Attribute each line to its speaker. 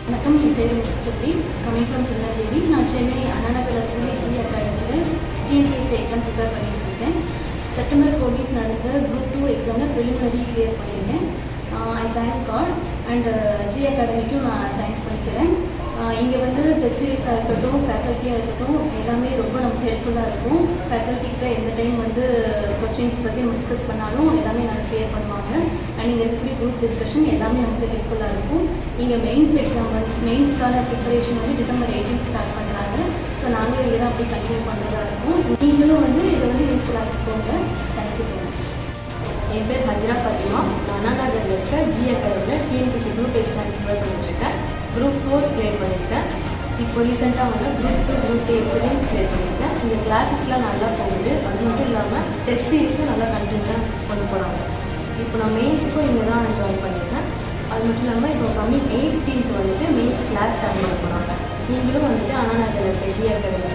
Speaker 1: வணக்கம், என் பேர் Muthuselvi. Coming from Tirunelveli. நான் சென்னை அண்ணா நகர் ஜி அகாடமியில் டிஎன்பிஎஸ்சி எக்ஸாம் ப்ரிப்பேர் பண்ணிட்டு இருக்கேன். செப்டம்பர் 14 நடந்த குரூப் 2 எக்ஸாமில் ப்ரிலிமினரி கிளியர் பண்ணியிருக்கேன். I thank God and G அகாடமிக்கும் நான் தேங்க்ஸ் பண்ணிக்கிறேன். இங்கே வந்து டெஸ்ட் சீரிஸாக இருக்கட்டும், ஃபேக்கல்ட்டியாக இருக்கட்டும், எல்லாமே ரொம்ப நமக்கு ஹெல்ப்ஃபுல்லாக இருக்கும். ஃபேக்கல்ட்டிக்கிட்ட எந்த டைம் வந்து கொஸ்டின்ஸ் பற்றி நம்ம டிஸ்கஸ் பண்ணாலும் எல்லாமே நல்லா கிளியர் பண்ணுவாங்க. அண்ட் இங்கே இருக்கக்கூடிய குரூப் டிஸ்கஷன் எல்லாமே நமக்கு ஹெல்ப்ஃபுல்லாக இருக்கும். இங்கே மெயின்ஸ் எக்ஸாம் வந்து மெயின்ஸ்க்கான ப்ரிப்பரேஷன் வந்து டிசம்பர் 18 ஸ்டார்ட் பண்ணுறாங்க. ஸோ நாங்களும் இங்கே தான் அப்படி கண்டினியூ பண்ணுறதா இருக்கும். நீங்களும் வந்து இதை வந்து யூஸ்ஃபுல்லாக இருக்கோங்க. Thank you so much.
Speaker 2: என் பேர் ஹஜ்ரா ஃபாத்திமா. நான் அண்ணா நகரில் இருக்க ஜி அகாடமியில் டிஎன்பிஎஸ்சி குரூப் எக்ஸாம் ப்ரிப்பேர் பண்ணிட்டுருக்கேன். குரூப் 4 கிளியர் பண்ணியிருக்கேன். இப்போ ரீசெண்டாக வந்து குரூப் 2 குரூப் 8 ப்ரிலிம்ஸ் கிளியர் பண்ணியிருக்கேன். இந்த கிளாஸஸ்லாம் நல்லா போகுது. அது மட்டும் இல்லாமல் டெஸ்ட் சீரிஸும் நல்லா கண்டினியூஸாக கொண்டு போகிறாங்க. இப்போ நான் மெயின்ஸுக்கும் இங்கே தான் ஜாயின் பண்ணியிருக்கேன். அது மட்டும் இல்லாமல் இப்போ கம்மிங் 18th வந்துட்டு மெயின்ஸ் கிளாஸ் ஸ்டார்ட் பண்ண போகிறாங்க. நீங்களும் வந்துட்டு அண்ணா நகரில் இருக்க ஜி அகாடமி